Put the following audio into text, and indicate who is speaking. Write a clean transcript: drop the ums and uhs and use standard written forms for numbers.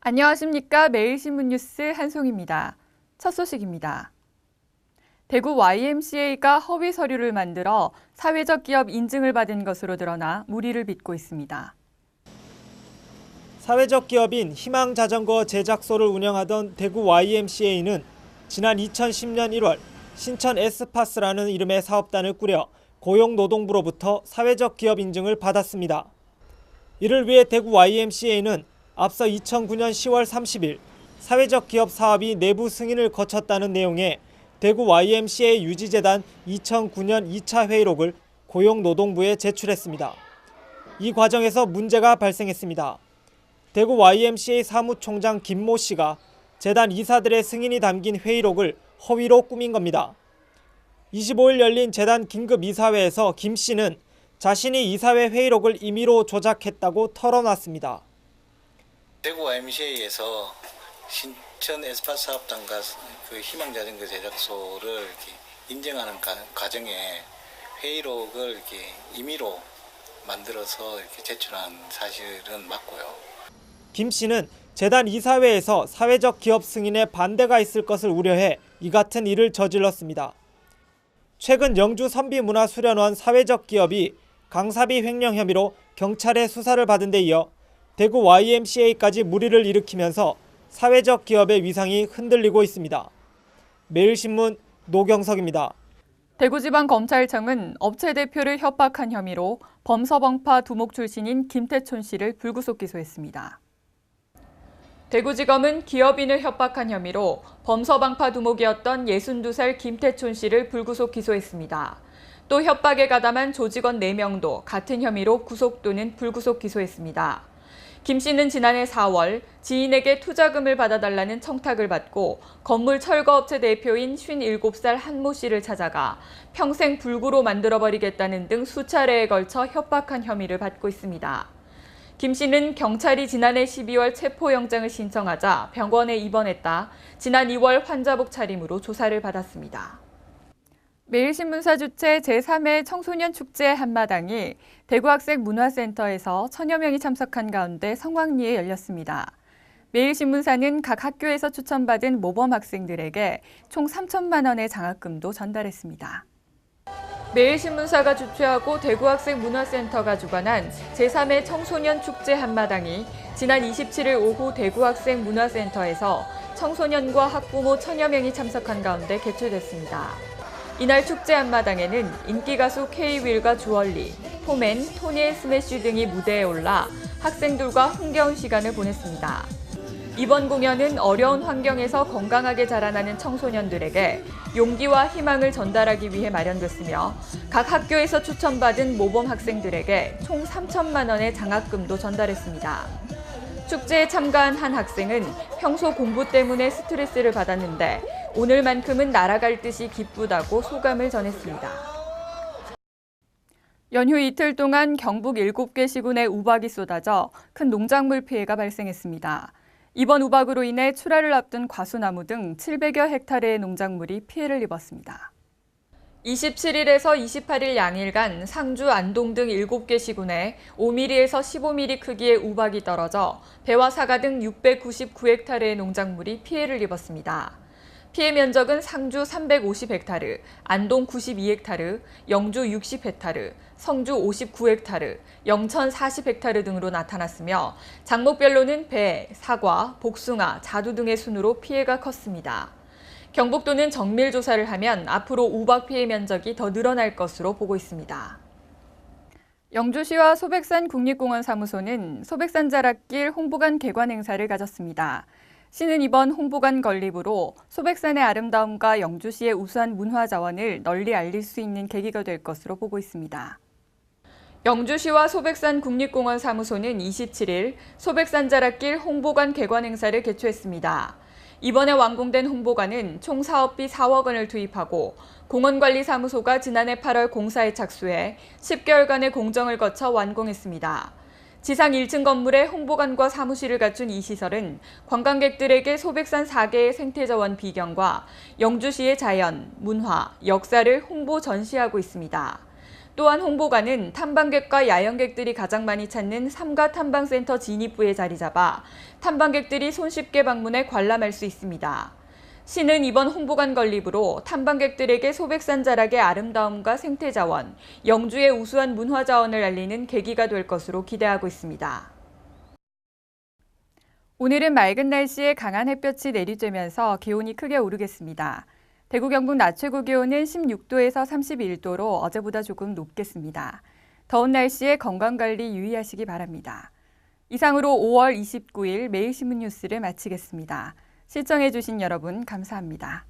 Speaker 1: 안녕하십니까. 매일신문 뉴스 한송입니다. 첫 소식입니다. 대구 YMCA가 허위 서류를 만들어 사회적 기업 인증을 받은 것으로 드러나 물의를 빚고 있습니다.
Speaker 2: 사회적 기업인 희망자전거 제작소를 운영하던 대구 YMCA는 지난 2010년 1월 신천 에스파스라는 이름의 사업단을 꾸려 고용노동부로부터 사회적 기업 인증을 받았습니다. 이를 위해 대구 YMCA는 앞서 2009년 10월 30일 사회적 기업 사업이 내부 승인을 거쳤다는 내용의 대구 YMCA 유지재단 2009년 2차 회의록을 고용노동부에 제출했습니다. 이 과정에서 문제가 발생했습니다. 대구 YMCA 사무총장 김모 씨가 재단 이사들의 승인이 담긴 회의록을 허위로 꾸민 겁니다. 25일 열린 재단 긴급 이사회에서 김 씨는 자신이 이사회 회의록을 임의로 조작했다고 털어놨습니다.
Speaker 3: 대구 YMCA에서 신천 에스파스 사업단과 그 희망자전거 제작소를 이렇게 인증하는 과정에 회의록을 이렇게 임의로 만들어서 이렇게 제출한 사실은 맞고요.
Speaker 2: 김 씨는 재단 이사회에서 사회적 기업 승인에 반대가 있을 것을 우려해 이 같은 일을 저질렀습니다. 최근 영주 선비문화수련원 사회적 기업이 강사비 횡령 혐의로 경찰의 수사를 받은 데 이어 대구 YMCA까지 물의를 일으키면서 사회적 기업의 위상이 흔들리고 있습니다. 매일신문 노경석입니다.
Speaker 1: 대구지방검찰청은 업체 대표를 협박한 혐의로 범서방파 두목 출신인 김태촌 씨를 불구속 기소했습니다. 대구지검은 기업인을 협박한 혐의로 범서방파 두목이었던 62살 김태촌 씨를 불구속 기소했습니다. 또 협박에 가담한 조직원 4명도 같은 혐의로 구속 또는 불구속 기소했습니다. 김 씨는 지난해 4월 지인에게 투자금을 받아달라는 청탁을 받고 건물 철거업체 대표인 57살 한모 씨를 찾아가 평생 불구로 만들어버리겠다는 등 수차례에 걸쳐 협박한 혐의를 받고 있습니다. 김 씨는 경찰이 지난해 12월 체포영장을 신청하자 병원에 입원했다 지난 2월 환자복 차림으로 조사를 받았습니다. 매일신문사 주최 제3회 청소년 축제 한마당이 대구학생문화센터에서 1000여 명이 참석한 가운데 성황리에 열렸습니다. 매일신문사는 각 학교에서 추천받은 모범 학생들에게 총 3천만 원의 장학금도 전달했습니다. 매일신문사가 주최하고 대구학생문화센터가 주관한 제3회 청소년 축제 한마당이 지난 27일 오후 대구학생문화센터에서 청소년과 학부모 1000여 명이 참석한 가운데 개최됐습니다. 이날 축제 한마당에는 인기 가수 K-윌과 주얼리, 포맨, 토니 앤 스매시 등이 무대에 올라 학생들과 흥겨운 시간을 보냈습니다. 이번 공연은 어려운 환경에서 건강하게 자라나는 청소년들에게 용기와 희망을 전달하기 위해 마련됐으며 각 학교에서 추천받은 모범 학생들에게 총 3천만 원의 장학금도 전달했습니다. 축제에 참가한 한 학생은 평소 공부 때문에 스트레스를 받았는데 오늘만큼은 날아갈 듯이 기쁘다고 소감을 전했습니다. 연휴 이틀 동안 경북 7개 시군에 우박이 쏟아져 큰 농작물 피해가 발생했습니다. 이번 우박으로 인해 출하를 앞둔 과수나무 등 700여 헥타르의 농작물이 피해를 입었습니다. 27일에서 28일 양일간 상주, 안동 등 7개 시군에 5mm에서 15mm 크기의 우박이 떨어져 배와 사과 등 699헥타르의 농작물이 피해를 입었습니다. 피해 면적은 상주 350헥타르, 안동 92헥타르, 영주 60헥타르, 성주 59헥타르, 영천 40헥타르 등으로 나타났으며 작목별로는 배, 사과, 복숭아, 자두 등의 순으로 피해가 컸습니다. 경북도는 정밀 조사를 하면 앞으로 우박 피해 면적이 더 늘어날 것으로 보고 있습니다. 영주시와 소백산 국립공원 사무소는 소백산 자락길 홍보관 개관 행사를 가졌습니다. 시는 이번 홍보관 건립으로 소백산의 아름다움과 영주시의 우수한 문화 자원을 널리 알릴 수 있는 계기가 될 것으로 보고 있습니다. 영주시와 소백산 국립공원 사무소는 27일 소백산 자락길 홍보관 개관 행사를 개최했습니다. 이번에 완공된 홍보관은 총 사업비 4억 원을 투입하고 공원관리사무소가 지난해 8월 공사에 착수해 10개월간의 공정을 거쳐 완공했습니다. 지상 1층 건물에 홍보관과 사무실을 갖춘 이 시설은 관광객들에게 소백산 4개의 생태자원 비경과 영주시의 자연, 문화, 역사를 홍보 전시하고 있습니다. 또한 홍보관은 탐방객과 야영객들이 가장 많이 찾는 삼가 탐방센터 진입구에 자리 잡아 탐방객들이 손쉽게 방문해 관람할 수 있습니다. 시는 이번 홍보관 건립으로 탐방객들에게 소백산 자락의 아름다움과 생태자원, 영주의 우수한 문화자원을 알리는 계기가 될 것으로 기대하고 있습니다. 오늘은 맑은 날씨에 강한 햇볕이 내리쬐면서 기온이 크게 오르겠습니다. 대구 경북 낮 최고 기온은 16도에서 31도로 어제보다 조금 높겠습니다. 더운 날씨에 건강관리 유의하시기 바랍니다. 이상으로 5월 29일 매일신문 뉴스를 마치겠습니다. 시청해주신 여러분 감사합니다.